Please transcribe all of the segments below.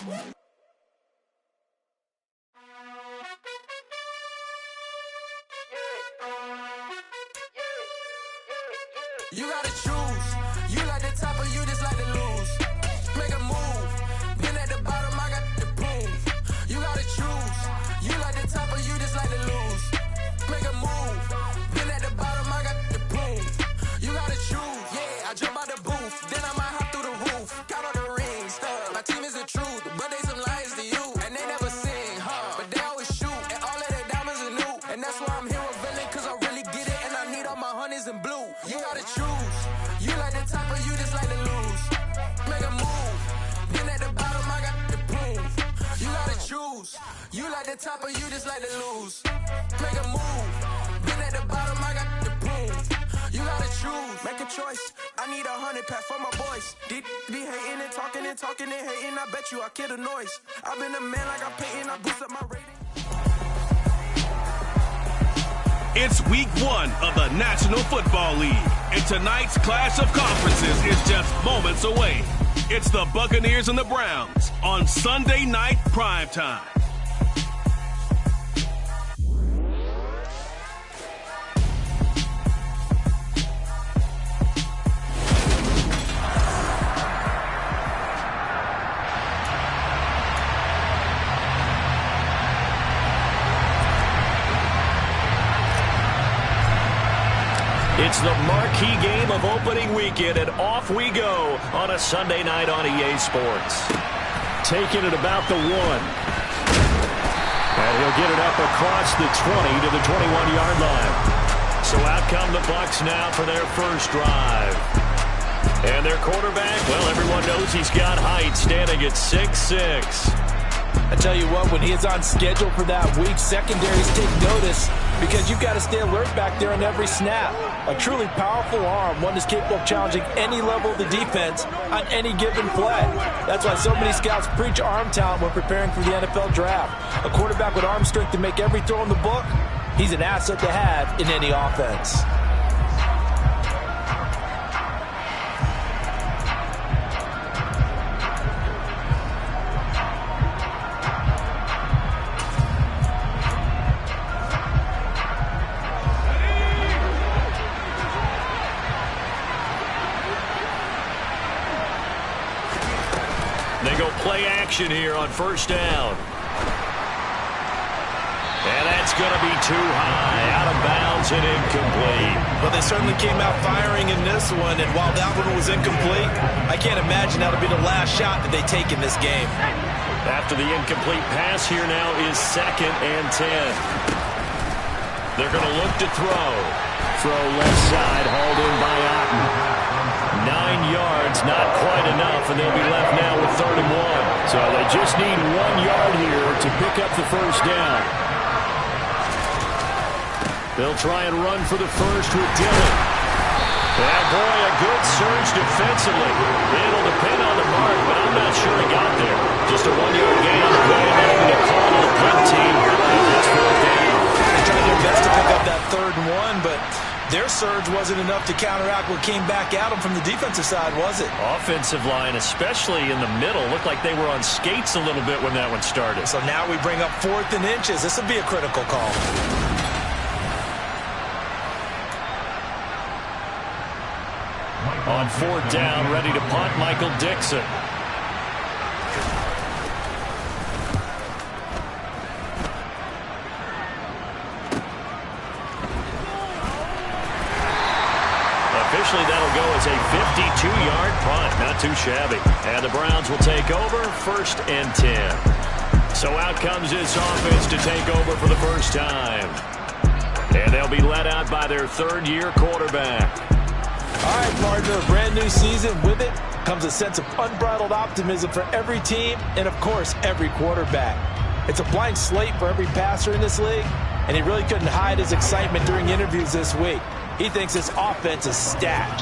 You gotta choose. You like the top or you just like to lose. Make a move. Been at the bottom, I got the proof. You gotta choose. You like the top or you just like to lose. Make a move. Been at the bottom, I got the proof. You gotta choose. Yeah, I jump out the booth. Then I might hop through the roof. Count all the rings. My team is the truth, but they some liars to you. And they never sing, but they always shoot. And all of their diamonds are new. And that's why I'm here with Villain, cause I really get it. And I need all my honeys in blue. You gotta choose. You like the top or you just like to lose. Make a move. Been at the bottom, I got the proof. You gotta choose. You like the top or you just like to lose. Make a move. Been at the bottom, I got the proof. You gotta choose. Make a choice. I need 100 pack for my boys. Be hating and talking and talking and hating. I bet you I kill the noise. I've been a man like I'm painting. I boost up my rating. It's week 1 of the National Football League, and tonight's clash of conferences is just moments away. It's the Buccaneers and the Browns on Sunday Night Primetime. It's the marquee game of opening weekend, and off we go on a Sunday night on EA Sports. Taking it about the 1. And he'll get it up across the 20 to the 21-yard line. So out come the Bucs now for their first drive. And their quarterback, well, everyone knows he's got height, standing at 6'6". I tell you what, when he is on schedule for that week, secondaries take notice because you've got to stay alert back there on every snap. A truly powerful arm, one that's capable of challenging any level of the defense on any given play. That's why so many scouts preach arm talent when preparing for the NFL draft. A quarterback with arm strength to make every throw in the book, he's an asset to have in any offense. They go play action here on first down. And that's going to be too high, out of bounds and incomplete. Well, they certainly came out firing in this one, and while that one was incomplete, I can't imagine that'll be the last shot that they take in this game. After the incomplete pass, here now is 2nd and 10. They're going to look to throw. Throw left side, hauled in by Otten. 9 yards, not quite enough, and they'll be left now with 3rd and 1. So they just need 1 yard here to pick up the first down. They'll try and run for the first with Dillon. And boy, a good surge defensively. It'll depend on the mark, but I'm not sure he got there. Just a 1-yard gain. Going to call the punt team. That's 4th down. They tried their best to pick up that 3rd and 1, but their surge wasn't enough to counteract what came back at them from the defensive side, was it? Offensive line, especially in the middle, looked like they were on skates a little bit when that one started. So now we bring up 4th and inches. This will be a critical call. On 4th down, ready to punt, Michael Dixon. Officially, that'll go as a 52-yard punt. Not too shabby. And the Browns will take over, 1st and 10. So out comes this offense to take over for the first time. And they'll be led out by their 3rd-year quarterback. All right, partner, a brand new season. With it comes a sense of unbridled optimism for every team and, of course, every quarterback. It's a blank slate for every passer in this league, and he really couldn't hide his excitement during interviews this week. He thinks this offense is stacked.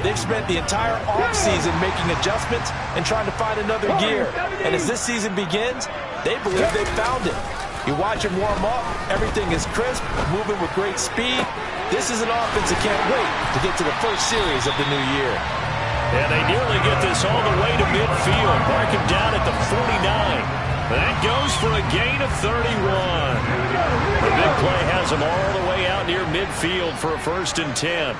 They've spent the entire offseason making adjustments and trying to find another gear. And as this season begins, they believe they've found it. You watch him warm up, everything is crisp, moving with great speed. This is an offense that can't wait to get to the first series of the new year. And they nearly get this all the way to midfield. Mark him down at the 49. for a gain of 31. The big play has him all the way out near midfield for a 1st and 10.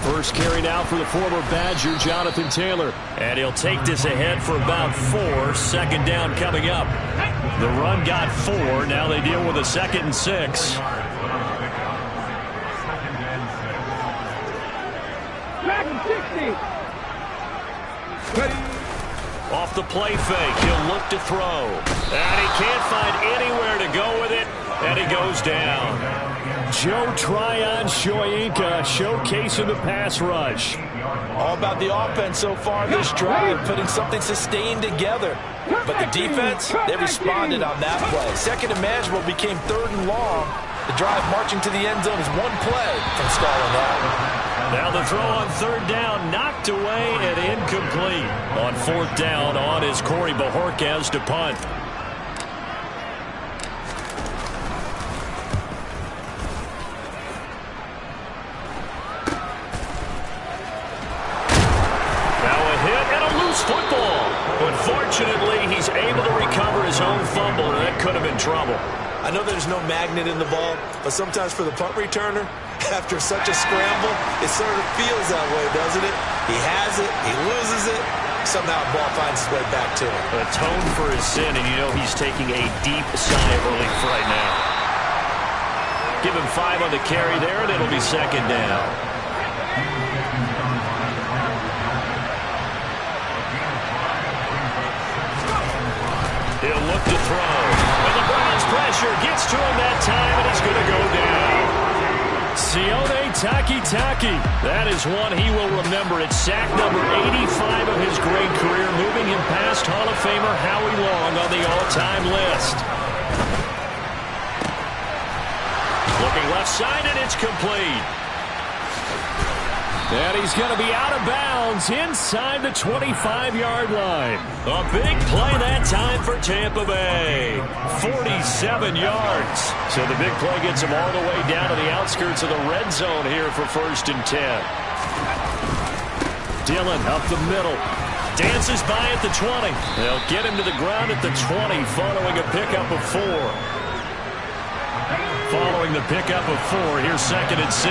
First carry now for the former Badger, Jonathan Taylor. And he'll take this ahead for about 4. 2nd down coming up. The run got 4. Now they deal with a 2nd and 6. Off the play fake, he'll look to throw. And he can't find anywhere to go with it, and he goes down. Joe Tryon-Shoyinka showcasing the pass rush. All about the offense so far this drive, putting something sustained together. But the defense, they responded on that play. 2nd and manageable became 3rd and long. The drive marching to the end zone is 1 play from stalling out. Now the throw on 3rd down, knocked away and incomplete. On 4th down, on is Corey Bojorquez to punt. Now a hit and a loose football. But fortunately, he's able to recover his own fumble, and that could have been trouble. I know there's no magnet in the ball, but sometimes for the punt returner, after such a scramble, it sort of feels that way, doesn't it? He has it, he loses it, somehow the ball finds its way back to him. Atone for his sin, and you know he's taking a deep sigh of relief right now. Give him 5 on the carry there, and it'll be 2nd down. He'll look to throw. And the Browns pressure gets to him that time, and he's going to go down. Sione Takitaki. That is one he will remember. It's sack number 85 of his great career, moving him past Hall of Famer Howie Long on the all-time list. Looking left side, and it's complete. And he's going to be out of bounds inside the 25-yard line. A big play that time for Tampa Bay. 47 yards. So the big play gets him all the way down to the outskirts of the red zone here for 1st and 10. Dillon up the middle. Dances by at the 20. They'll get him to the ground at the 20 following a pickup of 4. Following the pickup of 4, here's 2nd and 6.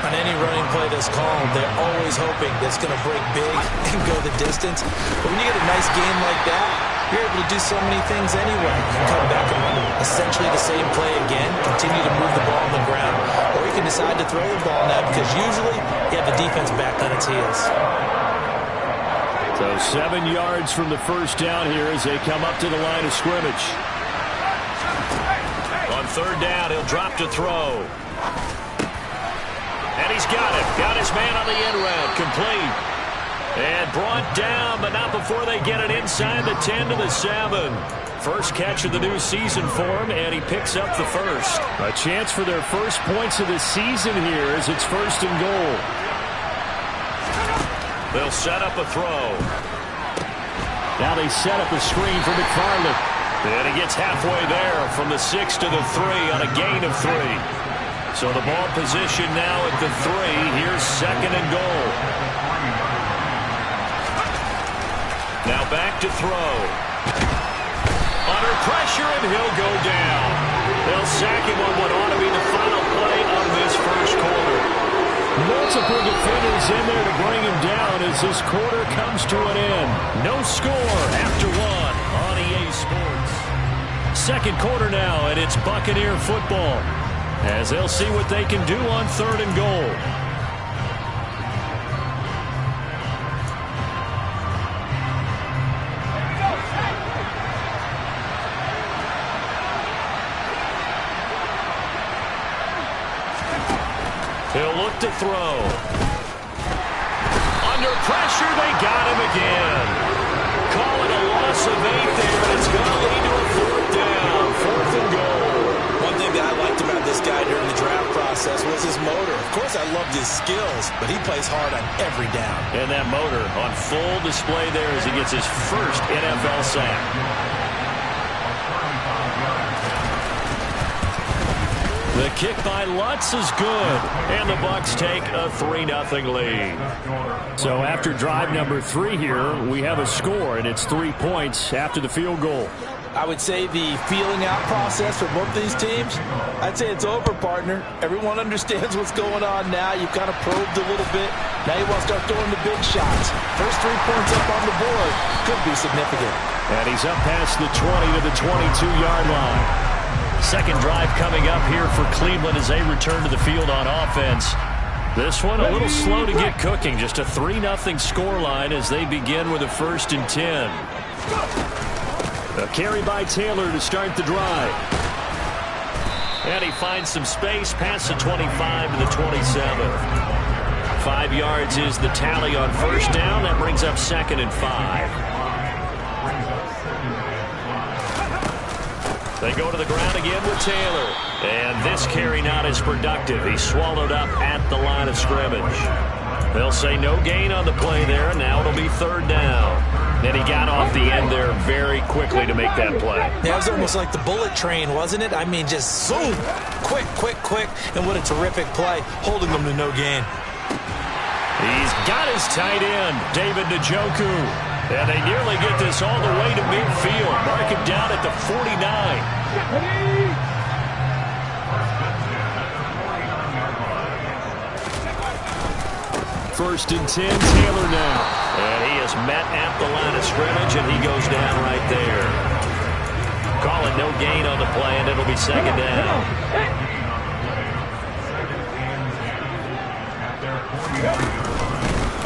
On any running play that's called, they're always hoping that's going to break big and go the distance. But when you get a nice game like that, you're able to do so many things anyway. You can come back and run essentially the same play again, continue to move the ball on the ground, or you can decide to throw the ball now because usually you have the defense back on its heels. So 7 yards from the 1st down here as they come up to the line of scrimmage. On 3rd down, he'll drop to throw. And he's got it. Got his man on the end route. Complete. And brought down, but not before they get it inside the 10 to the 7. First catch of the new season for him, and he picks up the first. A chance for their first points of the season here as it's 1st and goal. They'll set up a throw. Now they set up a screen for McFarland. And he gets halfway there from the 6 to the 3 on a gain of 3. So the ball position now at the 3. Here's 2nd and goal. Now back to throw. Under pressure, and he'll go down. They'll sack him on what ought to be the final play of this 1st quarter. Multiple defenders in there to bring him down as this quarter comes to an end. No score after 1 on EA Sports. 2nd quarter now, and it's Buccaneer football as they'll see what they can do on 3rd and goal. He'll look to throw. Under pressure, they got him again. Call it a loss of 8 there, and it's going to lead to a 4th down. 4th and goal. One thing that I liked about this guy during the draft process was his motor. Of course, I loved his skills, but he plays hard on every down. And that motor on full display there as he gets his first NFL sack. The kick by Lutz is good, and the Bucs take a 3-0 lead. So after drive number 3 here, we have a score, and it's 3 points after the field goal. I would say the feeling out process for both these teams, I'd say it's over, partner. Everyone understands what's going on now. You've kind of probed a little bit. Now you want to start throwing the big shots. First 3 points up on the board could be significant. And he's up past the 20 to the 22-yard line. Second drive coming up here for Cleveland as they return to the field on offense. This one a little slow to get cooking. Just a 3-0 scoreline as they begin with a 1st and 10. A carry by Taylor to start the drive. And he finds some space past the 25 to the 27. 5 yards is the tally on 1st down. That brings up 2nd and 5. They go to the ground again with Taylor. And this carry not as productive. He's swallowed up at the line of scrimmage. They'll say no gain on the play there, and now it'll be 3rd down. And he got off the end there very quickly to make that play. Yeah, it was almost like the bullet train, wasn't it? I mean, just zoom. Quick, quick, quick. And what a terrific play, holding them to no gain. He's got his tight end, David Njoku. And they nearly get this all the way to midfield. Mark him down at the 49. 1st and 10, Taylor now. And he is met at the line of scrimmage, and he goes down right there. Calling no gain on the play, and it'll be 2nd down.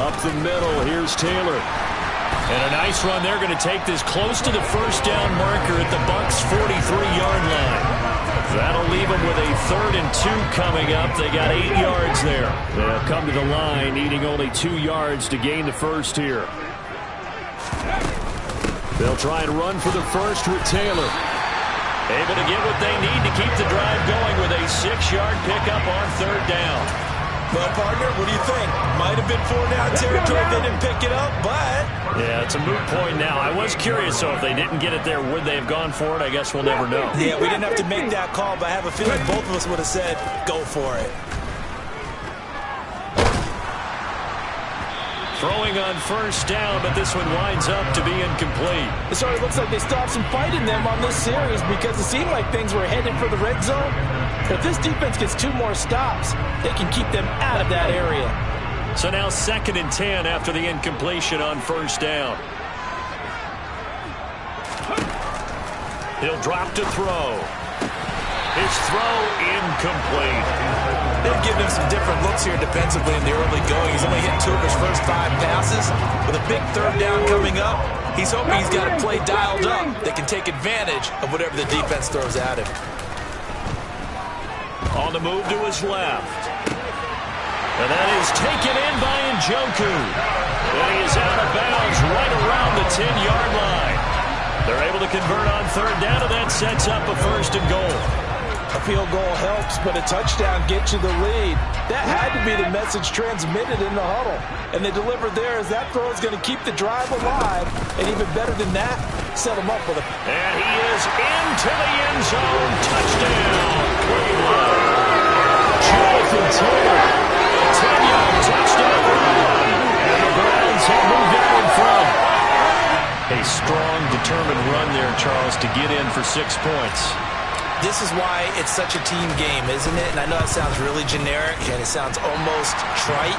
Up the middle, here's Taylor. And a nice run. They're going to take this close to the 1st down marker at the Bucs' 43-yard line. That'll leave them with a 3rd and 2 coming up. They got 8 yards there. They'll come to the line, needing only 2 yards to gain the 1st here. They'll try and run for the 1st with Taylor. Able to get what they need to keep the drive going with a 6-yard pickup on 3rd down. Well, partner, what do you think? Might have been 4-down territory if they didn't pick it up, but... Yeah, it's a moot point now. I was curious, so if they didn't get it there, would they have gone for it? I guess we'll never know. Yeah, we didn't have to make that call, but I have a feeling both of us would have said, go for it. Throwing on 1st down, but this one winds up to be incomplete. It sort of looks like they stopped some fight in them on this series because it seemed like things were headed for the red zone. If this defense gets 2 more stops, they can keep them out of that area. So now 2nd and 10 after the incompletion on 1st down. He'll drop to throw. His throw incomplete. They've given him some different looks here defensively in the early going. He's only hit 2 of his first 5 passes. With a big 3rd down coming up, he's hoping he's got a play dialed up that can take advantage of whatever the defense throws at him. On the move to his left. And that is taken in by Njoku. And he is out of bounds right around the 10-yard line. They're able to convert on 3rd down, and that sets up a 1st and goal. A field goal helps, but a touchdown gets you the lead. That had to be the message transmitted in the huddle. And they delivered there as that throw is going to keep the drive alive. And even better than that, set them up with a... And he is into the end zone. Touchdown, Cleveland. Jonathan Taylor, 10-yard touchdown run. And the Browns have moved out in front. A strong, determined run there, Charles, to get in for 6 points. This is why it's such a team game, isn't it? And I know it sounds really generic and it sounds almost trite,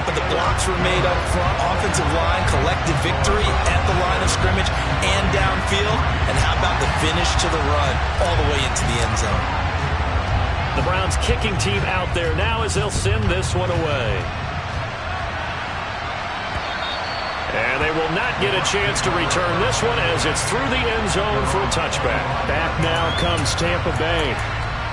but the blocks were made up front, offensive line, collective victory at the line of scrimmage and downfield. And how about the finish to the run all the way into the end zone? The Browns kicking team out there now as they'll send this one away. And they will not get a chance to return this one as it's through the end zone for a touchback. Back now comes Tampa Bay.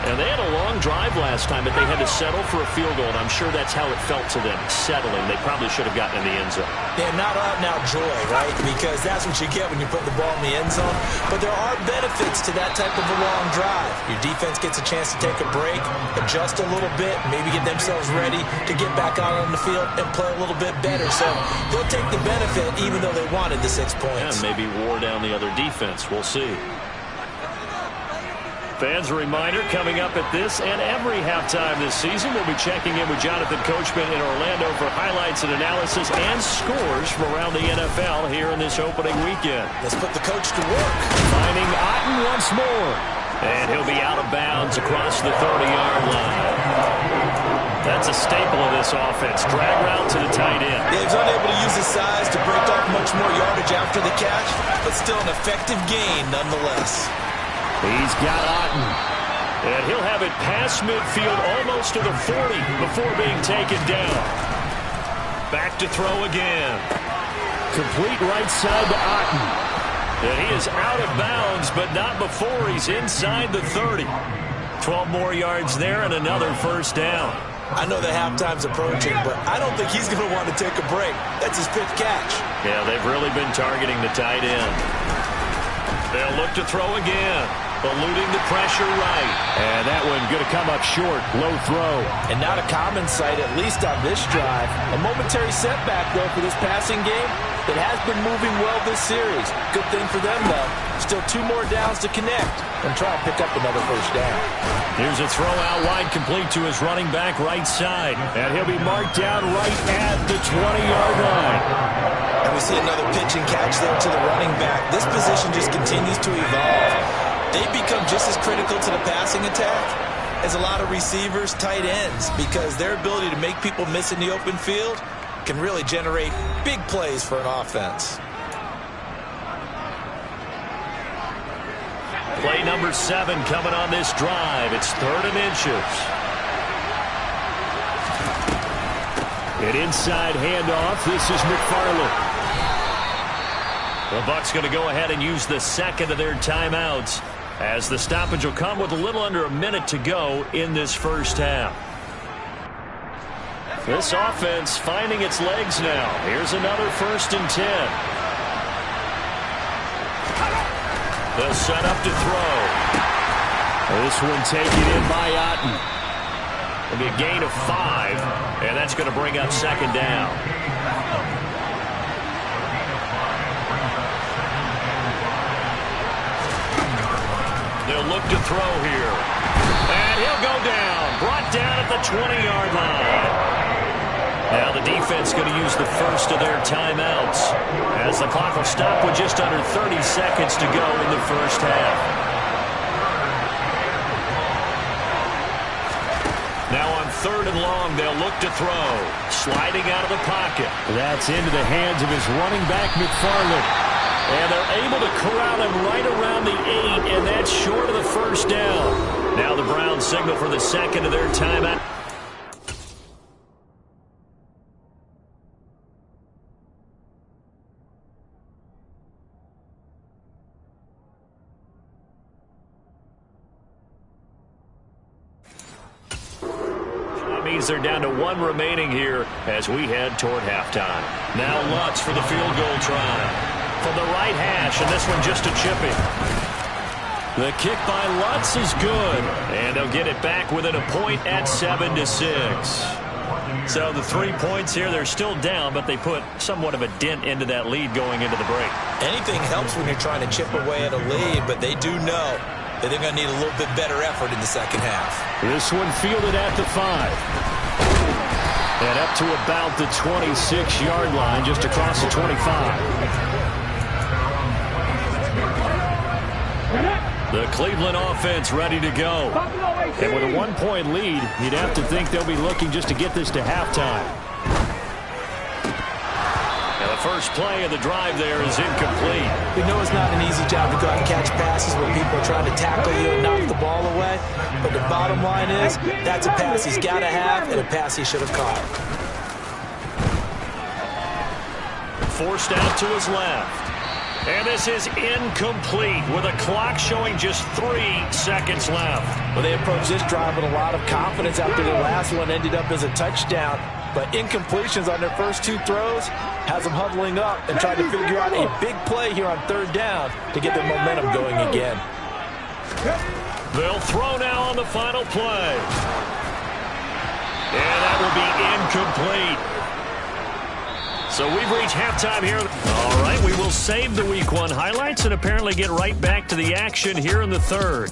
And they had a long drive last time, but they had to settle for a field goal, and I'm sure that's how it felt to them, settling. They probably should have gotten in the end zone. Yeah, not out-and-out joy, right? Because that's what you get when you put the ball in the end zone. But there are benefits to that type of a long drive. Your defense gets a chance to take a break, adjust a little bit, maybe get themselves ready to get back out on the field and play a little bit better. So they'll take the benefit even though they wanted the 6 points. Yeah, maybe wore down the other defense. We'll see. Fans, a reminder, coming up at this and every halftime this season, we'll be checking in with Jonathan Coachman in Orlando for highlights and analysis and scores from around the NFL here in this opening weekend. Let's put the coach to work. Finding Otten once more. And he'll be out of bounds across the 30-yard line. That's a staple of this offense. Drag route to the tight end. Yeah, he's unable to use his size to break off much more yardage after the catch, but still an effective gain nonetheless. He's got Otten. And he'll have it past midfield almost to the 40 before being taken down. Back to throw again. Complete right side to Otten. And he is out of bounds, but not before he's inside the 30. 12 more yards there and another first down. I know the halftime's approaching, but I don't think he's going to want to take a break. That's his fifth catch. Yeah, they've really been targeting the tight end. They'll look to throw again. Eluding the pressure right. And that one going to come up short. Low throw. And not a common sight, at least on this drive. A momentary setback, though, for this passing game that has been moving well this series. Good thing for them, though. Still 2 more downs to connect and try and pick up another first down. Here's a throw out wide, complete to his running back right side. And he'll be marked down right at the 20-yard line. And we see another pitch and catch there to the running back. This position just continues to evolve. They become just as critical to the passing attack as a lot of receivers, tight ends, because their ability to make people miss in the open field can really generate big plays for an offense. Play number 7 coming on this drive. It's 3rd and inches. An inside handoff. This is McFarland. The Bucs going to go ahead and use the second of their timeouts, as the stoppage will come with a little under a minute to go in this first half. This offense finding its legs now. Here's another 1st and 10. They'll set up to throw. This one taken in by Otten. It'll be a gain of 5, and that's going to bring up 2nd down. They'll look to throw here. And he'll go down. Brought down at the 20-yard line. Now the defense going to use the first of their timeouts, as the clock will stop with just under 30 seconds to go in the first half. Now on 3rd and long, they'll look to throw. Sliding out of the pocket. That's into the hands of his running back, McFarland. And they're able to corral him right around the 8, and that's short of the first down. Now the Browns signal for the second of their timeout. That means they're down to 1 remaining here as we head toward halftime. Now Lutz for the field goal try. From the right hash, and this one just a chipping. The kick by Lutz is good, and they'll get it back within a point at 7-6. So the 3 points here, they're still down, but they put somewhat of a dent into that lead going into the break. Anything helps when you're trying to chip away at a lead, but they do know that they're going to need a little bit better effort in the second half. This one fielded at the 5. And up to about the 26-yard line, just across the 25. The Cleveland offense ready to go. And with a 1-point lead, you'd have to think they'll be looking just to get this to halftime. And the first play of the drive there is incomplete. We know it's not an easy job to go out and catch passes when people are trying to tackle you and knock the ball away. But the bottom line is, that's a pass he's got to have and a pass he should have caught. Forced out to his left. And this is incomplete with a clock showing just 3 seconds left. Well, they approached this drive with a lot of confidence after their last one ended up as a touchdown. But incompletions on their first 2 throws has them huddling up and trying to figure out a big play here on 3rd down to get their momentum going again. They'll throw now on the final play. And that will be incomplete. So we've reached halftime here. All right, we will save the Week 1 highlights and apparently get right back to the action here in the 3rd.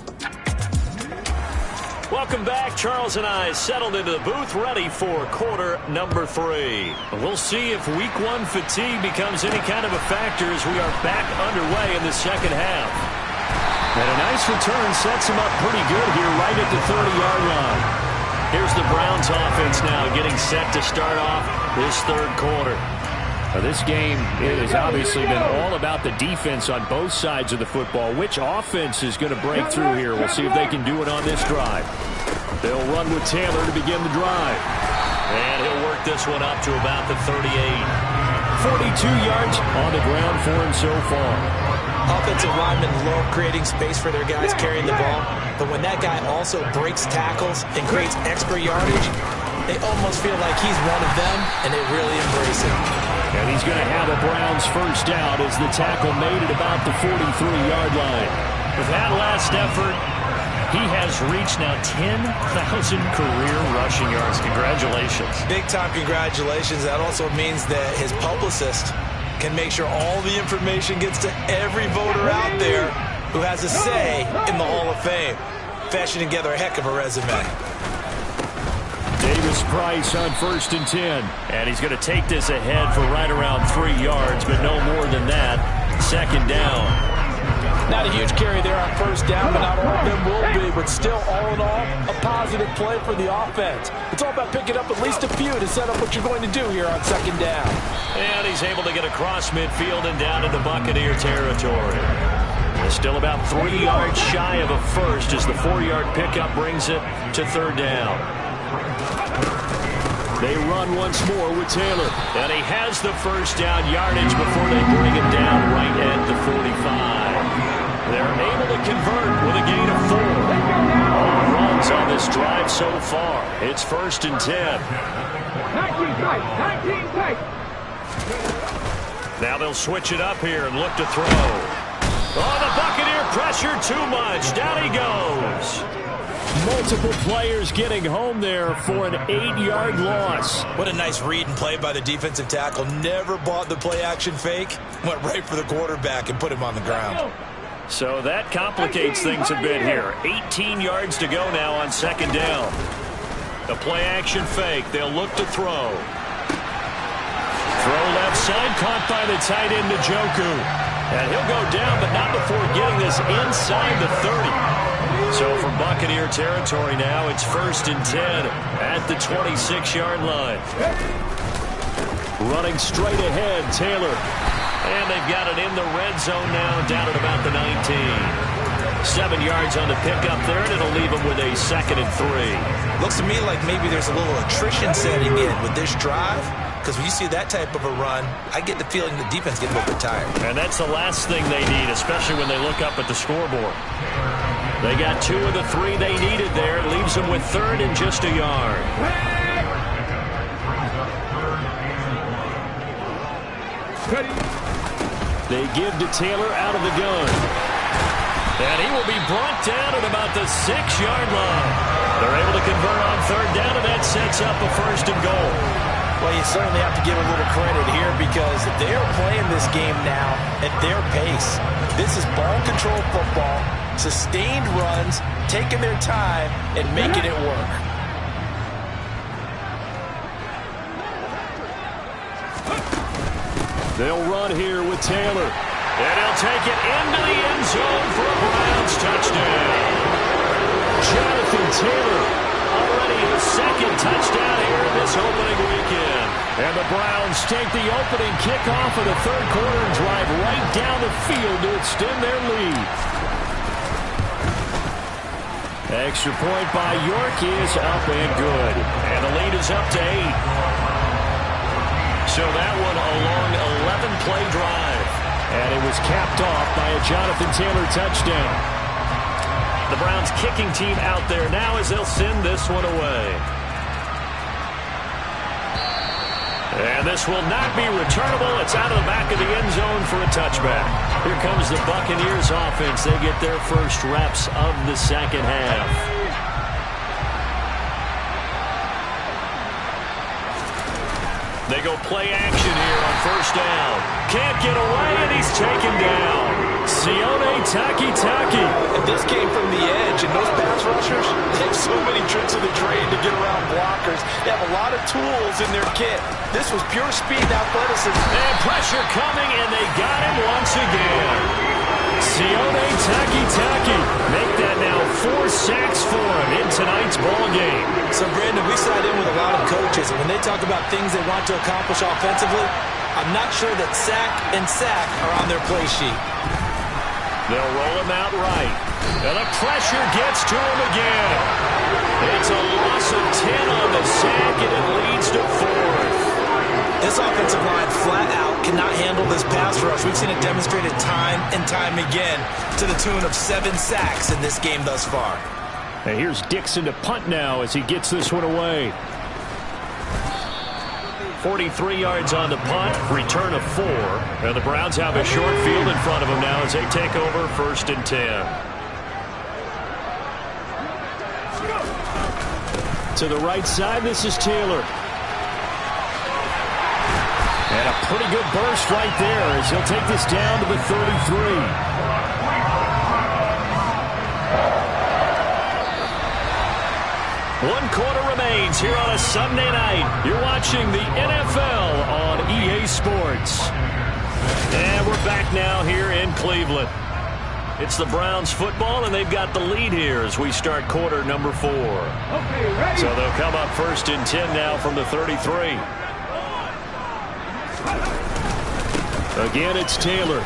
Welcome back. Charles and I settled into the booth, ready for quarter number 3. We'll see if week 1 fatigue becomes any kind of a factor as we are back underway in the second half. And a nice return sets him up pretty good here right at the 30-yard line. Here's the Browns offense now getting set to start off this third quarter. Now, this game has obviously been all about the defense on both sides of the football. Which offense is going to break through here? We'll see if they can do it on this drive. They'll run with Taylor to begin the drive. And he'll work this one up to about the 38. 42 yards on the ground for him so far. Offensive linemen love creating space for their guys carrying the ball. But when that guy also breaks tackles and creates extra yardage, they almost feel like he's one of them, and they really embrace it. And he's going to have a Browns first down as the tackle made at about the 43-yard line. With that last effort, he has reached now 10,000 career rushing yards. Congratulations. Big-time congratulations. That also means that his publicist can make sure all the information gets to every voter out there who has a say in the Hall of Fame. Fashioning together a heck of a resume. Davis Price on 1st and 10. And he's going to take this ahead for right around 3 yards, but no more than that. Second down. Not a huge carry there on first down, but not all of them will be. But still, all in all, a positive play for the offense. It's all about picking up at least a few to set up what you're going to do here on second down. And he's able to get across midfield and down into Buccaneer territory. Still about 3 yards shy of a first as the 4-yard pickup brings it to third down. They run once more with Taylor. And he has the first down yardage before they bring him down right at the 45. They're able to convert with a gain of 4. All runs on this drive so far. It's 1st and 10. Now they'll switch it up here and look to throw. Oh, the Buccaneer pressure too much. Down he goes. Multiple players getting home there for an 8-yard loss. What a nice read and play by the defensive tackle. Never bought the play-action fake. Went right for the quarterback and put him on the ground. So that complicates things a bit here. 18 yards to go now on second down. The play-action fake. They'll look to throw. Throw left side, caught by the tight end, Njoku. And he'll go down, but not before getting this inside the 30. So from Buccaneer territory now, it's 1st and 10 at the 26-yard line. Running straight ahead, Taylor. And they've got it in the red zone now, down at about the 19. 7 yards on the pickup there, and it'll leave them with a 2nd and 3. Looks to me like maybe there's a little attrition setting in with this drive. Because when you see that type of a run, I get the feeling the defense gets a little bit tired. And that's the last thing they need, especially when they look up at the scoreboard. They got 2 of the 3 they needed there. It leaves them with 3rd and just a yard. They give to Taylor out of the gun. And he will be brought down at about the 6-yard line. They're able to convert on third down, and that sets up a 1st and goal. Well, you certainly have to give a little credit here because they are playing this game now at their pace. This is ball control football, sustained runs, taking their time, and making it work. They'll run here with Taylor. And he'll take it into the end zone for a Browns touchdown. Jonathan Taylor. Already his 2nd touchdown here in this opening weekend. And the Browns take the opening kickoff of the third quarter and drive right down the field to extend their lead. Extra point by York is up and good. And the lead is up to 8. So that one a long 11-play drive. And it was capped off by a Jonathan Taylor touchdown. The Browns kicking team out there now as they'll send this one away. And this will not be returnable. It's out of the back of the end zone for a touchback. Here comes the Buccaneers offense. They get their first reps of the second half. They go play action here on first down. Can't get away, and he's taken down. Sione Taki. And this came from the edge, and those pass rushers, they have so many tricks of the trade to get around blockers. They have a lot of tools in their kit. This was pure speed and athleticism. And pressure coming, and they got him once again. Sione Taki. Make that now 4 sacks for him in tonight's ball game. So, Brandon, we sat in with a lot of coaches, and when they talk about things they want to accomplish offensively, I'm not sure that sack and sack are on their play sheet. They'll roll him out right. And the pressure gets to him again. It's a loss of 10 on the sack, and it leads to 4th. This offensive line flat out cannot handle this pass rush. We've seen it demonstrated time and time again to the tune of 7 sacks in this game thus far. And here's Dixon to punt now as he gets this one away. 43 yards on the punt, return of 4. And the Browns have a short field in front of them now as they take over 1st and 10. To the right side, this is Taylor. And a pretty good burst right there as he'll take this down to the 33. One quarter remains here on a Sunday night. You're watching the NFL on EA Sports. And we're back now here in Cleveland. It's the Browns football, and they've got the lead here as we start quarter number 4. So they'll come up 1st and 10 now from the 33. Again, it's Taylor.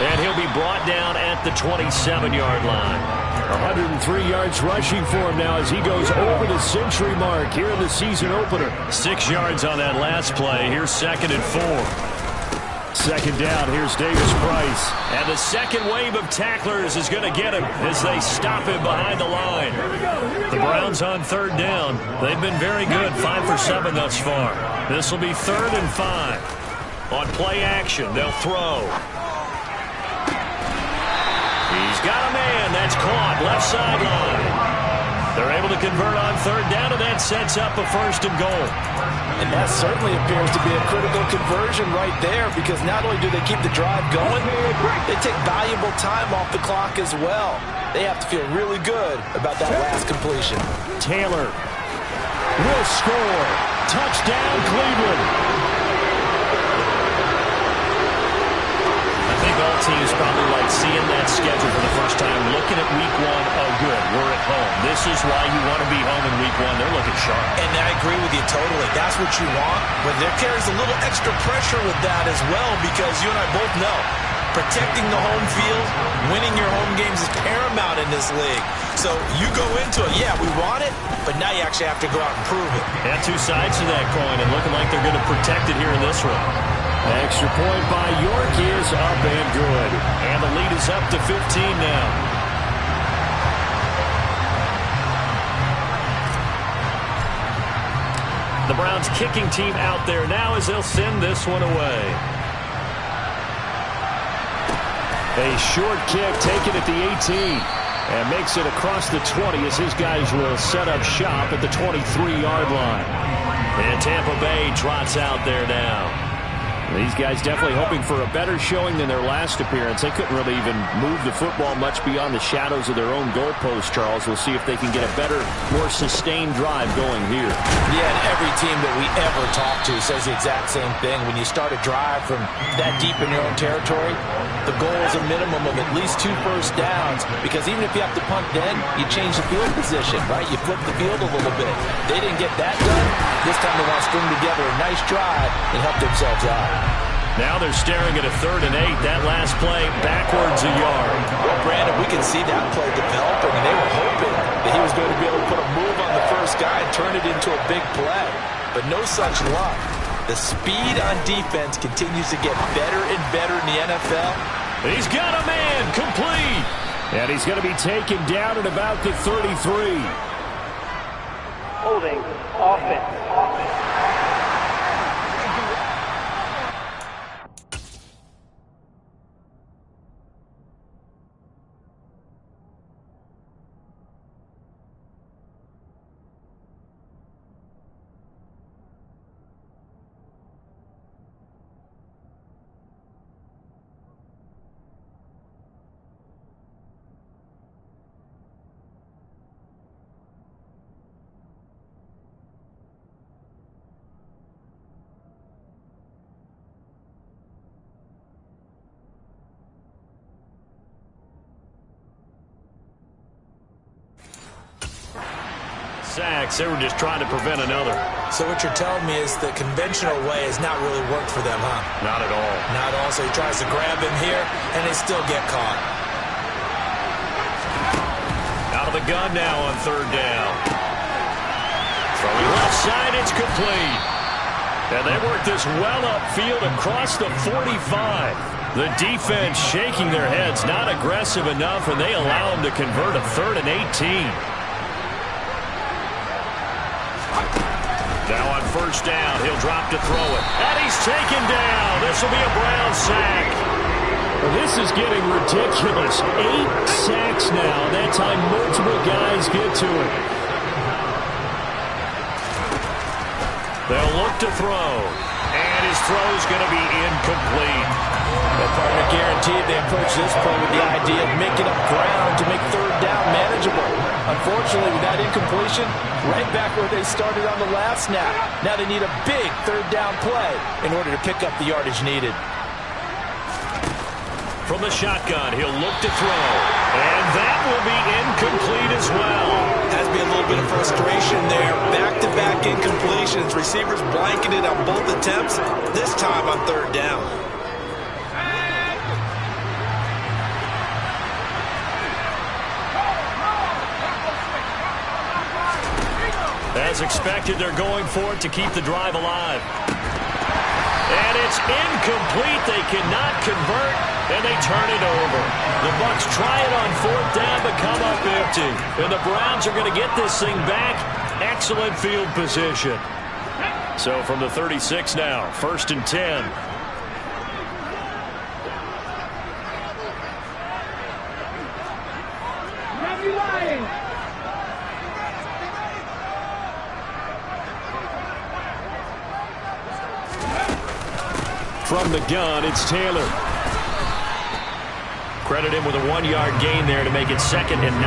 And he'll be brought down at the 27-yard line. 103 yards rushing for him now as he goes over the century mark here in the season opener. 6 yards on that last play. Here's 2nd and 4. 2nd down. Here's Davis Price. And the second wave of tacklers is going to get him as they stop him behind the line. The Browns on 3rd down. They've been very good, 5 for 7 thus far. This will be 3rd and 5. On play action, they'll throw. He's got a man. That's caught. Left sideline. They're able to convert on 3rd down, and that sets up a 1st and goal. And that certainly appears to be a critical conversion right there because not only do they keep the drive going, they take valuable time off the clock as well. They have to feel really good about that last completion. Taylor will score. Touchdown, Cleveland. All teams probably like seeing that schedule for the first time, looking at week 1. Oh, good, we're at home. This is why you want to be home in week 1. They're looking sharp. And I agree with you totally. That's what you want. But there carries a little extra pressure with that as well because you and I both know protecting the home field, winning your home games is paramount in this league. So you go into it, yeah, we want it, but now you actually have to go out and prove it. Yeah, 2 sides to that coin, and looking like they're going to protect it here in this one. Extra point by York is up and good. And the lead is up to 15 now. The Browns kicking team out there now as they'll send this one away. A short kick taken at the 18. And makes it across the 20 as his guys will set up shop at the 23-yard line. And Tampa Bay trots out there now. These guys definitely hoping for a better showing than their last appearance. They couldn't really even move the football much beyond the shadows of their own goalpost, Charles. We'll see if they can get a better, more sustained drive going here. Yeah, and every team that we ever talk to says the exact same thing. When you start a drive from that deep in your own territory, the goal is a minimum of at least 2 first downs because even if you have to punt then, you change the field position, right? You flip the field a little bit. They didn't get that done. This time they want to string together a nice drive and help themselves out. Now they're staring at a 3rd and 8. That last play backwards a yard. Well, Brandon, we can see that play developing, and they were hoping that he was going to be able to put a move on the first guy and turn it into a big play. But no such luck. The speed on defense continues to get better and better in the NFL. He's got a man, complete. And he's going to be taken down at about the 33. Holding offense. sacks. They were just trying to prevent another. So what you're telling me is the conventional way has not really worked for them, huh? Not at all. Not at all. So he tries to grab him here, and they still get caught. Out of the gun now on third down. Throwing left side, it's complete. And they work this well upfield across the 45. The defense shaking their heads, not aggressive enough, and they allow them to convert a 3rd and 18. Now on first down, he'll drop to throw it. And he's taken down. This will be a Brown sack. Well, this is getting ridiculous. 8 sacks now. That time multiple guys get to it. They'll look to throw. And his throw's going to be incomplete. Well, partner, guaranteed they approach this play with the idea of making up ground to make third down manageable. Unfortunately, with that incompletion, right back where they started on the last snap. Now they need a big third down play in order to pick up the yardage needed. From the shotgun, he'll look to throw. And that will be incomplete as well. Has to be a little bit of frustration there. Back-to-back incompletions. Receivers blanketed on both attempts, this time on third down. As expected, they're going for it to keep the drive alive. And it's incomplete. They cannot convert, and they turn it over. The Bucs try it on fourth down, but come up empty. And the Browns are going to get this thing back. Excellent field position. So from the 36 now, 1st and 10. From the gun, it's Taylor. Credit him with a 1-yard gain there to make it 2nd and 9.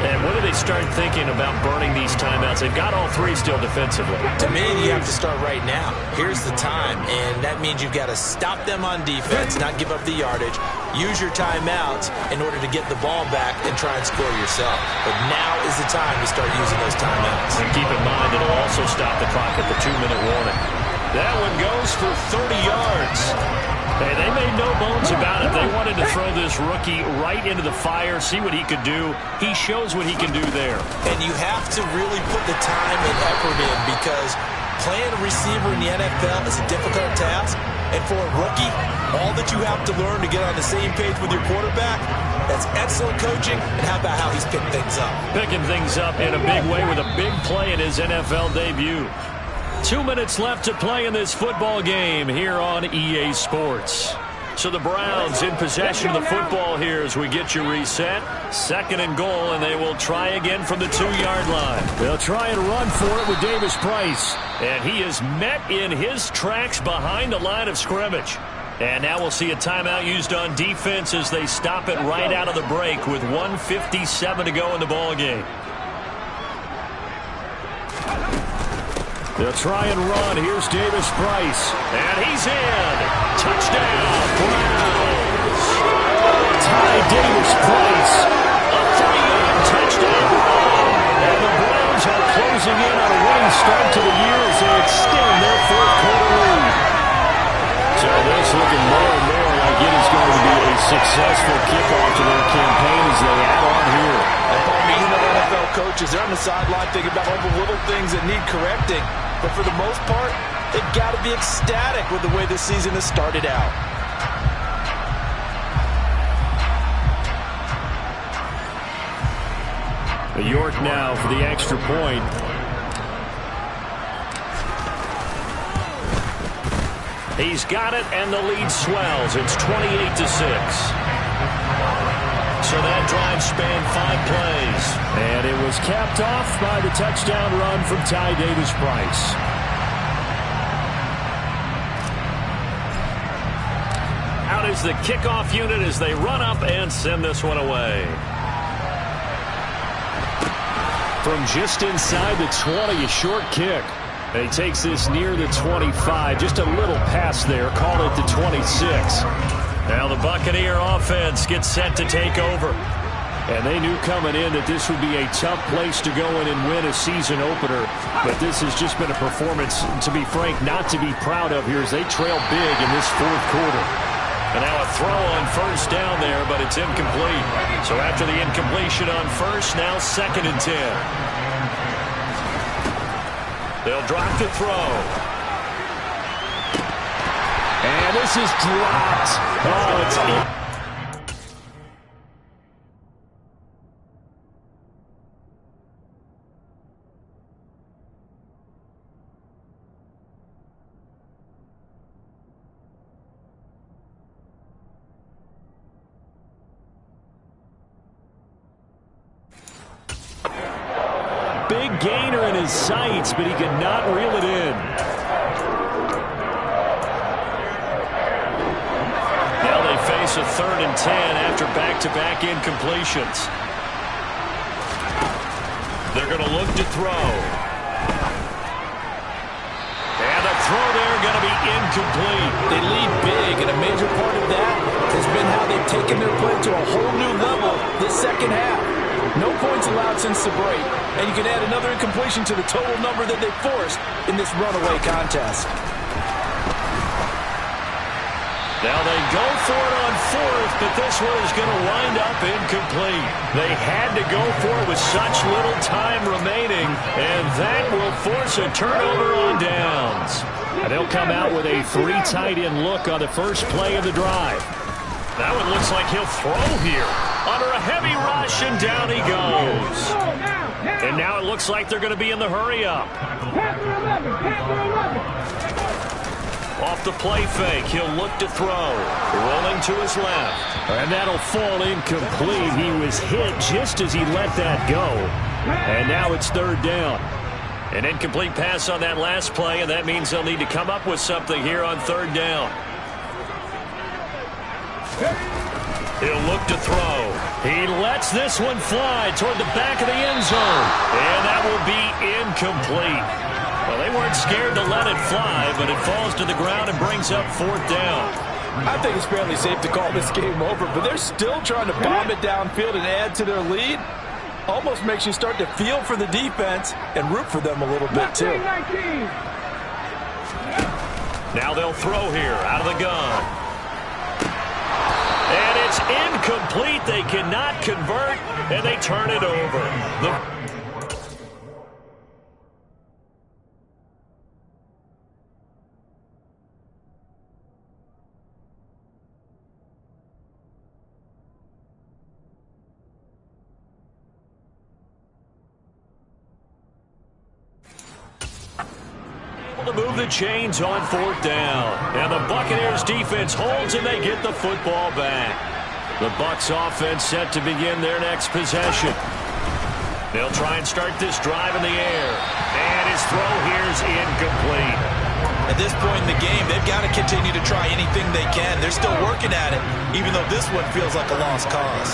And when do they start thinking about burning these timeouts? They've got all 3 still defensively. To me, you have to start right now. Here's the time, and that means you've got to stop them on defense, not give up the yardage. Use your timeouts in order to get the ball back and try and score yourself. But now is the time to start using those timeouts. And keep in mind, it'll also stop the clock at the 2-minute warning. That one goes for 30 yards. Hey, they made no bones about it. They wanted to throw this rookie right into the fire, see what he could do. He shows what he can do there. And you have to really put the time and effort in, because playing a receiver in the NFL is a difficult task. And for a rookie, all that you have to learn to get on the same page with your quarterback, that's excellent coaching. And how about how he's picked things up? Picking things up in a big way with a big play in his NFL debut. 2 minutes left to play in this football game here on EA Sports. So the Browns in possession of the football here as we get you reset. 2nd and goal, and they will try again from the 2-yard line. They'll try and run for it with Davis Price. And he is met in his tracks behind the line of scrimmage. And now we'll see a timeout used on defense as they stop it right out of the break with 1:57 to go in the ball game. They'll try and run. Here's Davis Price. And he's in. Touchdown, Browns. Ty Davis Price. A 3-yard touchdown run. And the Browns are closing in on a winning start to the year as they extend their 4th-quarter lead. So this looking more and more like it is going to be a successful kickoff to their campaign as they add on here. And Bobby, you know NFL coaches, they're on the sideline thinking about all the little things that need correcting. But for the most part, they've got to be ecstatic with the way this season has started out. York now for the extra point. He's got it, and the lead swells. It's 28-6. So that drive spanned 5 plays. And it was capped off by the touchdown run from Ty Davis Price. Out is the kickoff unit as they run up and send this one away. From just inside the 20, a short kick. And he takes this near the 25. Just a little pass there. Call it the 26. Now the Buccaneer offense gets set to take over. And they knew coming in that this would be a tough place to go in and win a season opener. But this has just been a performance, to be frank, not to be proud of here as they trail big in this fourth quarter. And now a throw on first down there, but it's incomplete. So after the incompletion on first, now 2nd and 10. They'll drop to throw. And this is dropped. Oh, it's in. Big gainer in his sights, but he could not reel it in. Now they face a 3rd and 10 after back-to-back incompletions. They're going to look to throw. And the throw there going to be incomplete. They lead big, and a major part of that has been how they've taken their play to a whole new level this second half. No points allowed since the break, and you can add another incompletion to the total number that they forced in this runaway contest. Now they go for it on 4th, but this one is going to wind up incomplete. They had to go for it with such little time remaining, and that will force a turnover on downs. And they'll come out with a 3 tight end look on the first play of the drive. That one looks like he'll throw here. Under a heavy rush, and down he goes. And now it looks like they're going to be in the hurry-up. Off the play fake, he'll look to throw. Rolling to his left. And that'll fall incomplete. He was hit just as he let that go. And now it's 3rd down. An incomplete pass on that last play, and that means they'll need to come up with something here on 3rd down. He'll look to throw. He lets this one fly toward the back of the end zone. And that will be incomplete. Well, they weren't scared to let it fly, but it falls to the ground and brings up 4th down. I think it's fairly safe to call this game over, but they're still trying to bomb it downfield and add to their lead. Almost makes you start to feel for the defense and root for them a little bit, too. Now they'll throw here out of the gun. And it's incomplete. They cannot convert, and they turn it over. To move the chains on 4th down. And the Buccaneers defense holds, and they get the football back. The Bucs offense set to begin their next possession. They'll try and start this drive in the air. And his throw here is incomplete. At this point in the game, they've got to continue to try anything they can. They're still working at it, even though this one feels like a lost cause.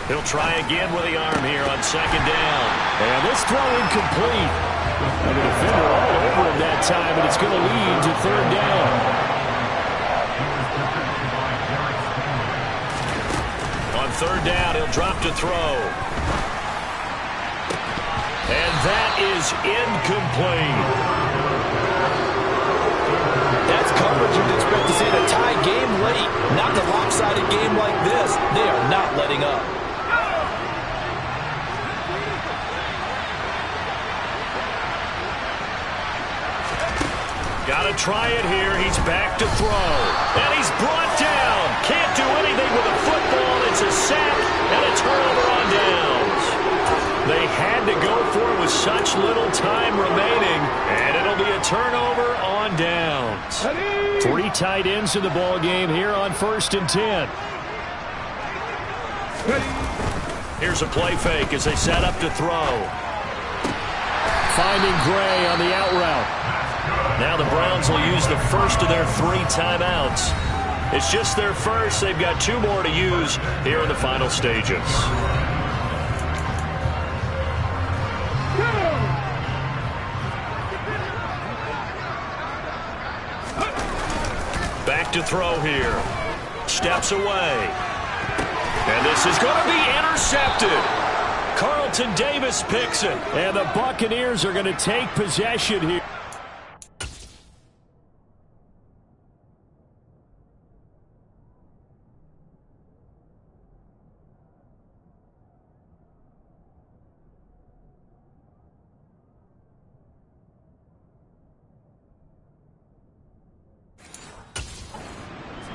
He'll try again with the arm here on 2nd down. And this throw incomplete. And the defender all over him that time, and it's going to lead to 3rd down. On 3rd down, he'll drop to throw. And that is incomplete. That's coverage you'd expect to see in a tie game late. Not a lopsided game like this. They are not letting up. Got to try it here. He's back to throw. And he's brought down. Can't do anything with a football. It's a sack and a turnover on downs. They had to go for it with such little time remaining. And it'll be a turnover on downs. 3 tight ends in the ball game here on 1st and 10. Here's a play fake as they set up to throw. Finding Gray on the out route. Now the Browns will use the first of their 3 timeouts. It's just their first. They've got 2 more to use here in the final stages. Back to throw here. Steps away. And this is going to be intercepted. Carlton Davis picks it. And the Buccaneers are going to take possession here.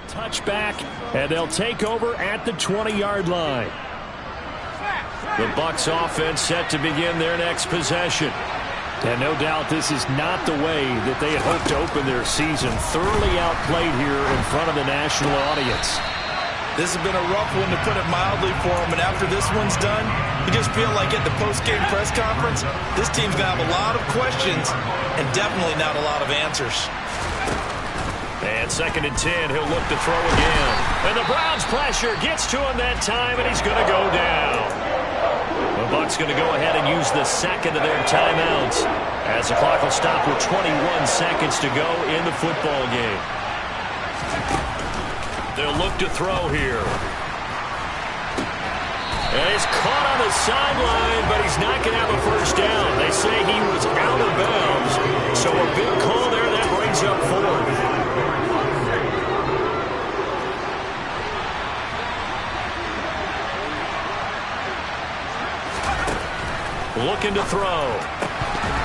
Touchback, and they'll take over at the 20-yard line. The Bucs offense set to begin their next possession. And no doubt this is not the way that they had hoped to open their season. Thoroughly outplayed here in front of the national audience. This has been a rough one, to put it mildly, for them. And after this one's done, you just feel like at the post-game press conference, this team's going to have a lot of questions and definitely not a lot of answers. And 2nd and 10, he'll look to throw again. And the Browns pressure gets to him that time, and he's going to go down. The Bucs going to go ahead and use the second of their timeouts as the clock will stop with 21 seconds to go in the football game. They'll look to throw here. And he's caught on the sideline, but he's not going to have a first down. They say he was out of bounds, so a big call there that brings up 4th. Looking to throw.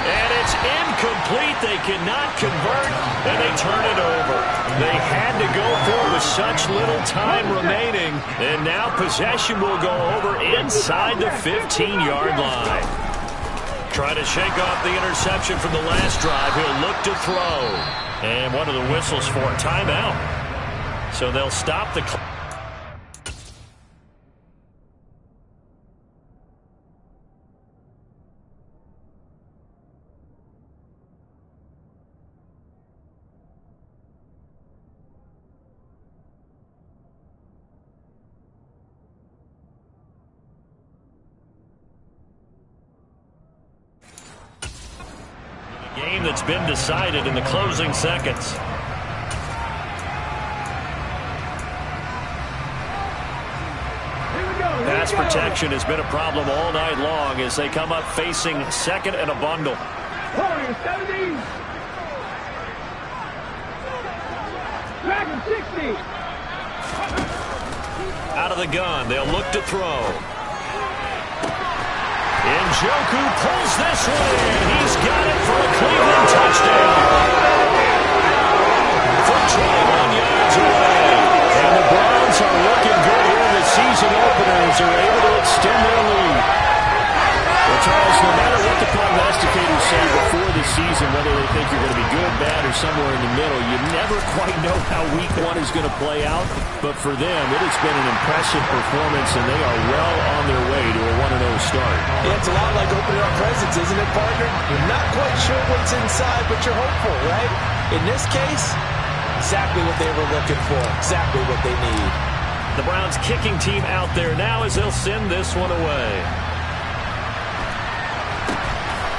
And it's incomplete. They cannot convert, and they turn it over. They had to go for it with such little time remaining, and now possession will go over inside the 15-yard line. Trying to shake off the interception from the last drive. He'll look to throw. And one of the whistles for a timeout. So they'll stop the clock. Game that's been decided in the closing seconds. Pass protection has been a problem all night long as they come up facing 2nd and a bundle. Out of the gun, they'll look to throw. Njoku pulls this one in. He's got it for a Cleveland touchdown. From 21 yards away. And the Browns are looking good here in the season openers. Are able to extend their lead. Well, Charles, no matter what the prognosticators say before the season, whether they think you're going to be good, bad, or somewhere in the middle, you never quite know how week 1 is going to play out. But for them, it has been an impressive performance, and they are well on their way to a 1-0 start. Yeah, it's a lot like opening up presents, isn't it, partner? You're not quite sure what's inside, but you're hopeful, right? In this case, exactly what they were looking for, exactly what they need. The Browns kicking team out there now as they'll send this one away.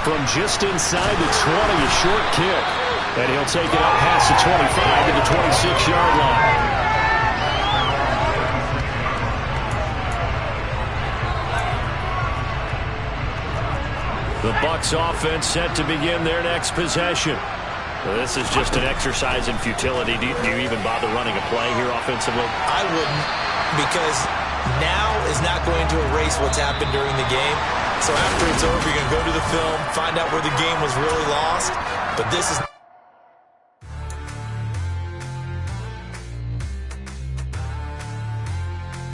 From just inside the 20, a short kick. And he'll take it up past the 25 to the 26-yard line. The Bucs offense set to begin their next possession. Well, this is just an exercise in futility. Do you even bother running a play here offensively? I wouldn't, because now is not going to erase what's happened during the game. So after it's over, you're going to go to the film, find out where the game was really lost. But this is